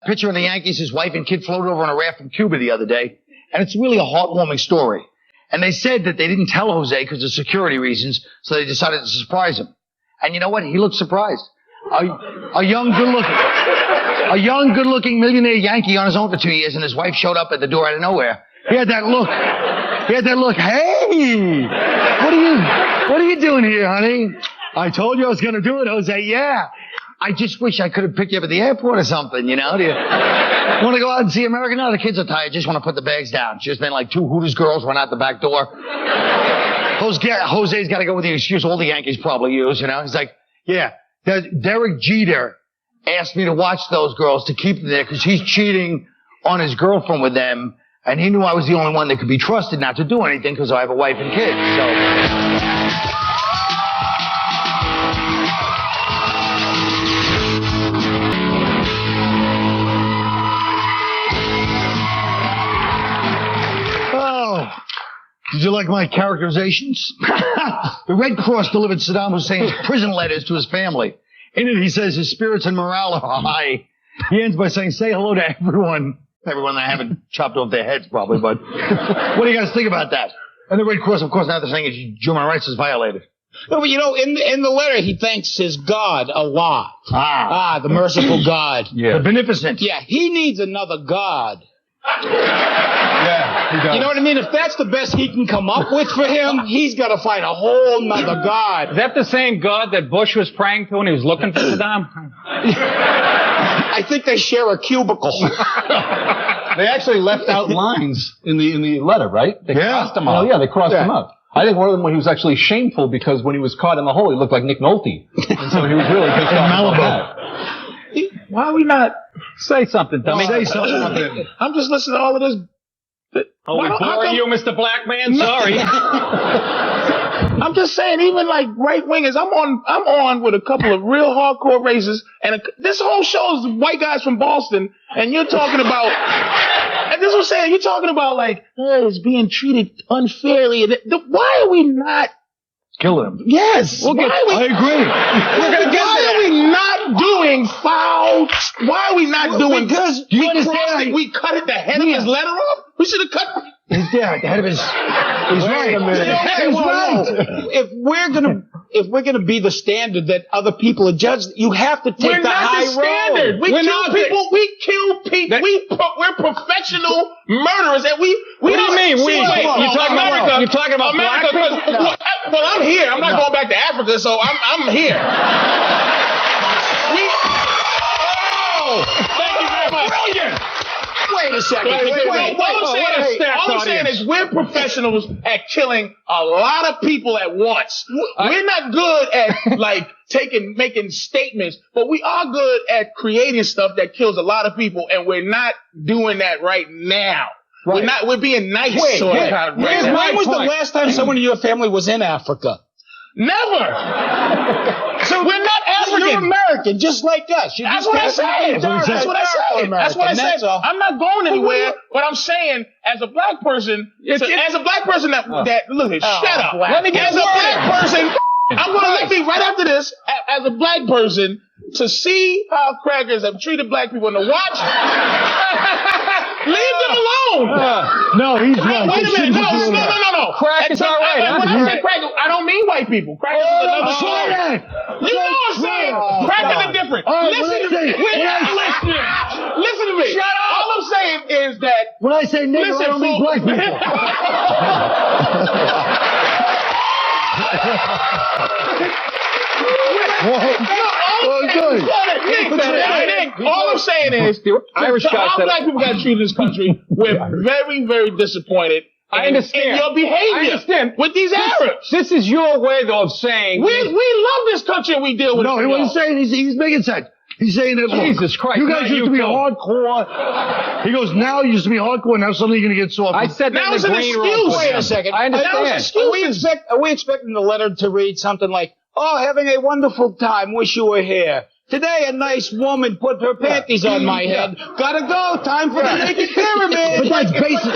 Pitcher of the Yankees, his wife and kid floated over on a raft from Cuba the other day, and it's really a heartwarming story. And they said that they didn't tell Jose because of security reasons, so they decided to surprise him. And you know what? He looked surprised. A young, good-looking millionaire Yankee on his own for 2 years, and his wife showed up at the door out of nowhere. He had that look. Hey, what are you doing here, honey? I told you I was going to do it, Jose. Yeah. I just wish I could have picked you up at the airport or something, you know? Do you want to go out and see America? No, the kids are tired. Just want to put the bags down. Just then, like, 2 Hooters girls run out the back door. Jose's got to go with the excuse all the Yankees probably use, you know? He's like, yeah, Derek Jeter asked me to watch those girls to keep them there because he's cheating on his girlfriend with them, and he knew I was the only one that could be trusted not to do anything because I have a wife and kids, so... Did you like my characterizations? The Red Cross delivered Saddam Hussein's prison letters to his family. In it, he says his spirits and morale are high. He ends by saying, say hello to everyone. Everyone that I haven't chopped off their heads, probably, but what do you guys think about that? And the Red Cross, of course, now they're saying human rights is violated. No, but you know, in the letter, he thanks his God, Allah. The merciful God. Yeah. The beneficent. Yeah, he needs another God. Yeah, he does. You know what I mean? If that's the best he can come up with for him, he's got to find a whole nother God. Is that the same God that Bush was praying to when he was looking for Saddam? I think they share a cubicle. They actually left out lines in the letter, right? They crossed them out. Oh, yeah, they crossed them out. I think one of them, when he was actually shameful because when he was caught in the hole, he looked like Nick Nolte. And so he was really pissed off about that. Why are we not... Say something, dummy. Say something. I'm just listening to all of this. We boring you, Mr. Black Man? Sorry. I'm just saying, even like right wingers, I'm on with a couple of real hardcore racists, and this whole show is white guys from Boston, and you're talking about, and this was saying, you're talking about like, it's being treated unfairly. Why are we not killing him? Yes. I agree. Why are we not doing foul? Why are we not doing? Because do you understand? We cut the head of his letter off. We should have cut. Yeah, the head of his. He's right. He's right. If we're gonna be the standard that other people are judged, you have to take the high road. We kill people. We're professional murderers, and we. What do you mean? You're talking about America, black people? No. Well, I'm here. I'm not going back to Africa, so I'm here. Thank you very much. Brilliant. Wait a second. All I'm saying is we're professionals at killing a lot of people at once. We're not good at making statements, but we are good at creating stuff that kills a lot of people, and we're not doing that right now. Right. We're being nice. When was the last time someone in your family was in Africa? Never. So we're not African. You're American, just like us. That's what I said. That's what I said. I'm not going anywhere. But I'm saying, as a black person, that look, shut up. Let me get as a black person. I'm going to let me right after this, as a black person, to see how crackers have treated black people and to watch. Leave them alone. No, he's right. Wait a minute. No. Crack is all right. When I say crack, I don't mean white people. Crack is another story. You know what I'm saying? Crackers are different. Listen to me. Listen to me. Shut up. All I'm saying is that when I say nigger, I don't mean black people. All I'm saying is, how black people got treated in this country, we're very, very disappointed. I understand. In your behavior with these Arabs. This is your way, though, of saying... We love this country and we deal with it. No, he wasn't saying, he's making sense. He's saying that, Jesus Christ. You guys used to be hardcore. He goes, now you used to be hardcore, now suddenly you're going to get soft. I said that in the green room. Wait a second. I understand. Are we expecting the letter to read something like, oh, having a wonderful time, wish you were here. Today, a nice woman put her panties on my head. Gotta go. Time for the naked pyramid. But that's basic.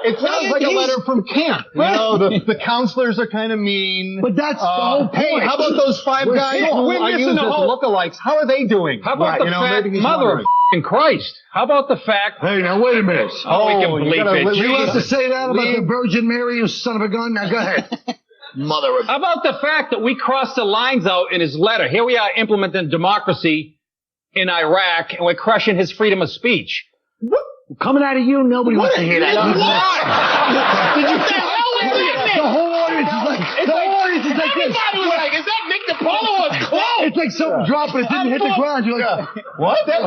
It sounds like a letter from camp. You know, the counselors are kind of mean. But that's the whole point. Hey, how about those 5 guys who are used as lookalikes? How are they doing? How about the fact, mother of Christ? How about the fact? Hey, now wait a minute. Oh, we can bleep it. You have to say that about the Virgin Mary, you son of a gun? Now go ahead. Mother of... How about the fact that we crossed the lines out in his letter? Here we are implementing democracy in Iraq, and we're crushing his freedom of speech. What? Coming out of you, nobody wants to hear that. Did you say the whole audience is like, this. Everybody was like, is that Nick DiPaolo or close? It's like something dropped, but it didn't hit the ground. You're like, what? That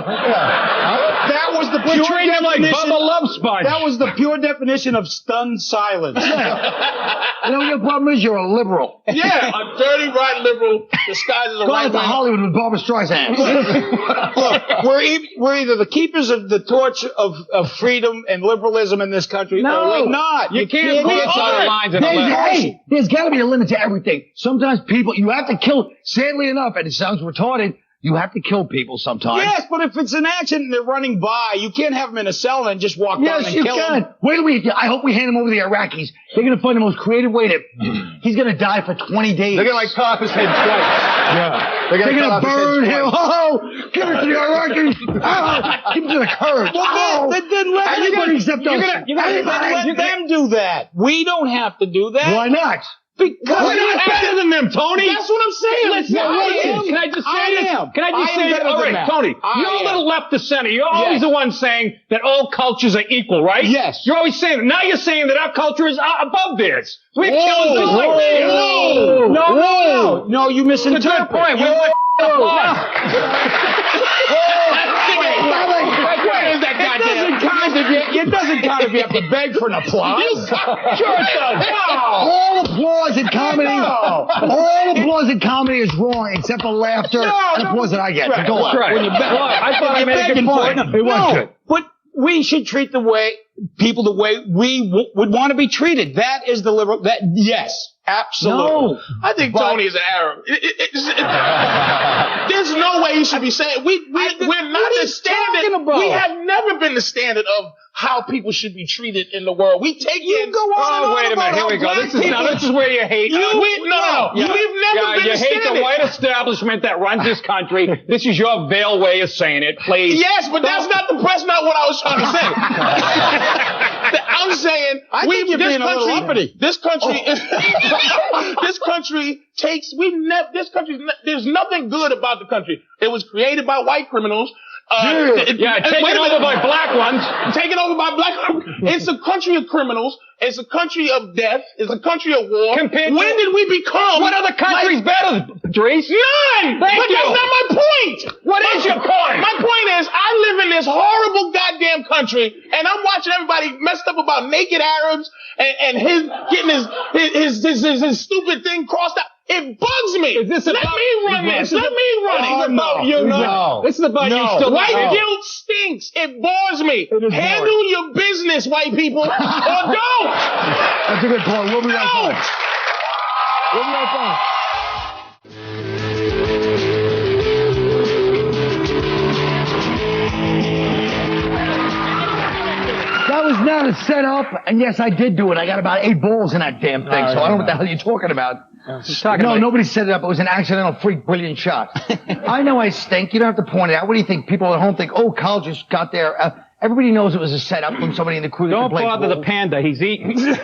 was the pure definition. Like Bubba Love Sponge. That was the pure definition of stunned silence. You know what your problem is? You're a liberal. Yeah, a dirty right liberal disguised as a right to Hollywood with Barbara Streisand. Look, we're either the keepers of the torch of freedom and liberalism in this country, or we're not. You can't cross other lines in a letter. Hey, there's got to be a limit to everything. Sometimes people, you have to kill, sadly enough, and it sounds retarded, you have to kill people sometimes. Yes, but if it's an accident and they're running by, you can't have them in a cell and just walk down and kill them. Yes, you can. Wait till I hope we hand him over to the Iraqis. They're going to find the most creative way to... He's going to die for 20 days. They're going to top his head twice. Yeah. They're going to burn him. Oh, give it to the Iraqis. Oh, give it to the Kurds. Well, then let everybody except us. Let them do that. We don't have to do that. Why not? Because we're not better than them, Tony. That's what I'm saying. Listen, can I just say this? Can I just say this? All right, Tony, you're a little left to center. You're always the one saying that all cultures are equal, right? Yes. You're always saying that. Now you're saying that our culture is above theirs. We're killing just like theirs. No, you misinterpret. That's a good point. It doesn't count if you have to beg for an applause. Sure it does. All applause in comedy. All applause in comedy is wrong except for laughter and applause that I get. Right, go on. Right. I thought I made a good point. It was good. But we should treat people the way we would want to be treated. That is the liberal. Yes. Absolutely. No. I think Tony is an Arab. There's no way he should be saying we're not the standard. We have never been the standard of how people should be treated in the world. We take in. Go on. Wait a minute. Here we go. This is where you hate. We've never been the standard. You hate the white establishment that runs this country. This is your veiled way of saying it. Please. Yes, but that's not what I was trying to say. I'm saying there's nothing good about the country. It was created by white criminals. Taken over by black ones. Taken over by black ones. It's a country of criminals. It's a country of death. It's a country of war. When did we become? What other country's better, Patrice? None! But that's not my point! What is your point? My point is, I live in this horrible goddamn country, and I'm watching everybody messed up about naked Arabs and his getting his stupid thing crossed out. It bugs me. Let me run this. Let me run it. It's about you. No. This is about you still. White guilt stinks. It bores me. Handle your business, white people, or don't. That's a good point. We'll be right back. That was not a setup, and yes, I did do it. I got about 8 balls in that damn thing, so I don't know what the hell you're talking about. Nobody set it up. It was an accidental, freak, brilliant shot. I know I stink. You don't have to point it out. What do you think? People at home think, oh, Kyle just got there. Everybody knows it was a setup from somebody in the crew. Don't bother the panda. He's eating. All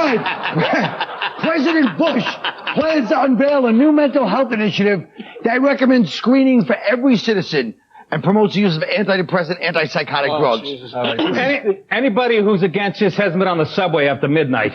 right. President Bush plans to unveil a new mental health initiative that recommends screenings for every citizen and promotes the use of antidepressant, antipsychotic drugs. Anybody who's against this hasn't been on the subway after midnight.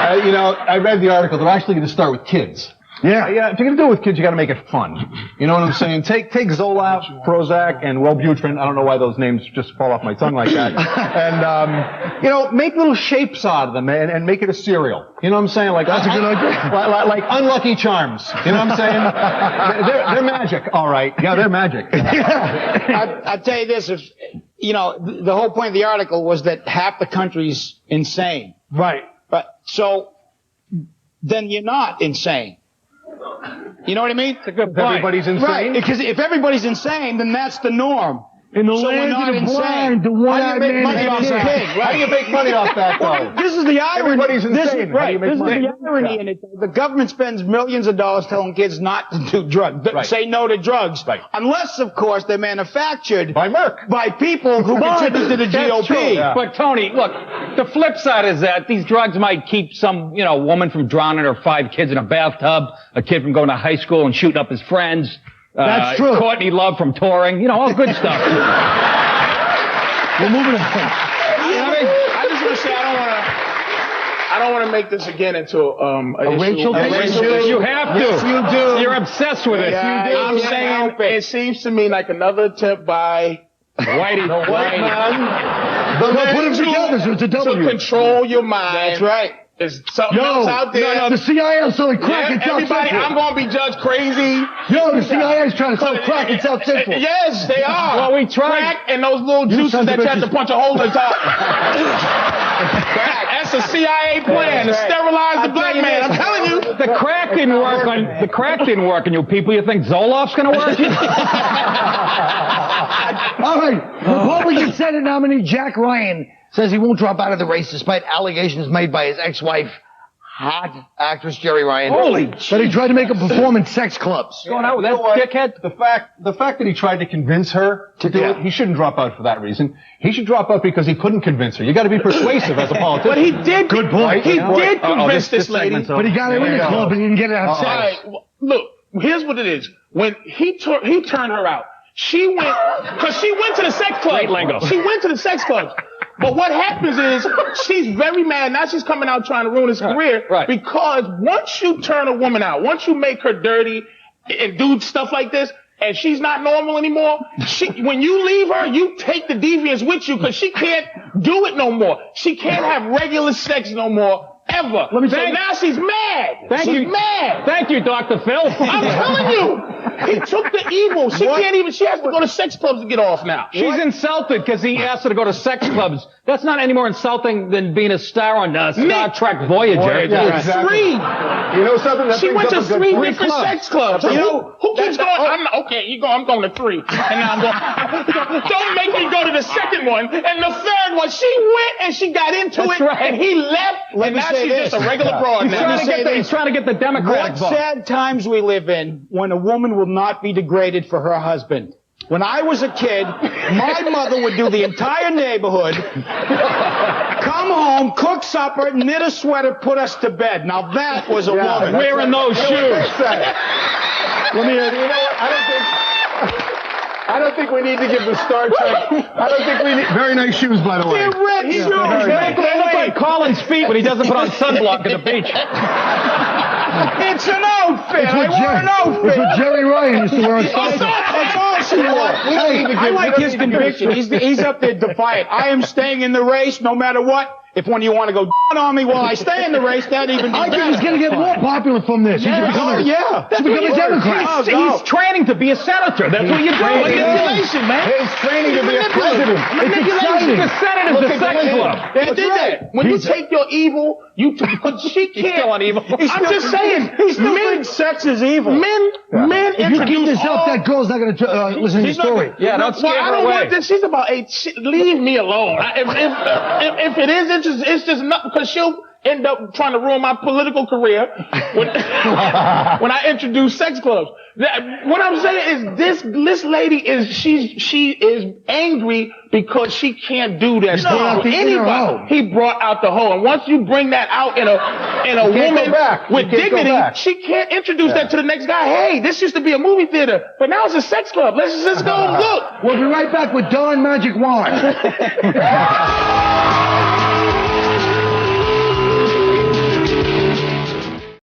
I read the article. They're actually going to start with kids. Yeah. If you're going to do it with kids, you got to make it fun. You know what I'm saying? Take Zoloft, Prozac, and Wellbutrin. I don't know why those names just fall off my tongue like that. And, make little shapes out of them and make it a cereal. You know what I'm saying? Like, that's a good idea. Like Unlucky Charms. You know what I'm saying? They're magic. All right. Yeah, they're magic. I'll tell you this. The whole point of the article was that half the country's insane. Right. So then you're not insane. You know what I mean? It's a good point. Everybody's insane. Right, because if everybody's insane, then that's the norm. In the So we're land not of the insane. blind, the one-eyed man money off is that? king. How do you make money off that, though? This is the irony. Everybody's insane. This is, How do right. you make This money? is the irony in it. The government spends millions of dollars telling kids not to do drugs. Right. Say no to drugs. Right. Unless, of course, they're manufactured By Merck. by people who contribute to the That's true. GOP. Yeah. But Tony, look, the flip side is that these drugs might keep some, woman from drowning her 5 kids in a bathtub, a kid from going to high school and shooting up his friends. That's true. Courtney Love from touring, all good stuff. We're moving on. I just want to say I don't want to make this again into a racial issue. You have to. Yes, you do. You're obsessed with it. Yeah, I'm saying it seems to me like another attempt by Whitey. the white man. Put them together, so it's a W. To control your mind. That's right. There's something else out there. No, the CIA is selling crack in South everybody, Central. I'm going to be judged crazy. Yo, the CIA is trying to sell crack in South Central. Yes, they are. Well, we tried. Crack and those little juices sons that of you have to bitches. punch a hole in the top. That's a CIA plan to sterilize the black man. I'm telling you. The crack didn't work on you people. You think Zoloft's gonna work? All right. Republican Senate nominee Jack Ryan says he won't drop out of the race despite allegations made by his ex-wife, hot actress Jerry Ryan, that he tried to make her perform in sex clubs. Going out with that dickhead? The fact that he tried to convince her to do it, he shouldn't drop out for that reason. He should drop out because he couldn't convince her. You got to be persuasive as a politician. But he did. Good point. He did convince this lady. But he got her in the club and he didn't get her All upset. right, look, here's what it is. When he turned her out, she went to the sex club. Great lingo. She went to the sex club. But what happens is she's very mad. Now she's coming out trying to ruin his career. Right. Because once you turn a woman out, once you make her dirty and do stuff like this, and she's not normal anymore, when you leave her, you take the deviance with you because she can't do it no more. She can't have regular sex no more. Ever. So now she's mad. She's mad. Thank you, Dr. Phil. I'm telling you, he took the evil. She has to go to sex clubs to get off now. She's insulted because he asked her to go to sex clubs. That's not any more insulting than being a star on Star Trek Voyager. Yeah, exactly. Three. You know something? She went to 3 different sex clubs. You know, who keeps going? I'm going to 3. And now I'm going. Don't make me go to the second one and the third one. She went and she got into it, and he left. And now she's just a regular broad now. He's trying to get the Democratic What vote. sad times we live in when a woman will not be degraded for her husband. When I was a kid, my mother would do the entire neighborhood, come home, cook supper, knit a sweater, put us to bed. Now that was a woman. Wearing those shoes. Let me, you know what? I don't think we need to give the Star Trek. I don't think we need. Very nice shoes, by the way. They're red shoes. They look like Colin's feet when he doesn't put on sunblock at the beach. It's an outfit. I wore an outfit. It's what Jerry Ryan used to wear on Star Trek. That's all she wore. I like his conviction. He's up there defiant. I am staying in the race no matter what. If one of you want to go down on me while I stay in the race, that'd even be I think better. he's going to get more popular from this. He's going to become a Democrat. He's training to be a senator. That's what you're doing. Manipulation, man. He's training to be a president. It's exciting. The Senate is the sex club. They did that. When you take your evil, she can't. He's still on evil. I'm just saying. He still thinks sex is evil. Men If you keep introduce this up, that girl's not going to listen to your story. Yeah, don't scare I her don't away. want this. She's about 8. Leave me alone. If it is interesting, it's just not because she'll end up trying to ruin my political career when I introduce sex clubs. What I'm saying is this lady is she is angry because she can't do that stuff with anybody. He brought out the hoe, and once you bring that out in a woman with dignity, she can't introduce that to the next guy. Hey, this used to be a movie theater, but now it's a sex club. Let's just go and look. We'll be right back with Dawn Magic Wand.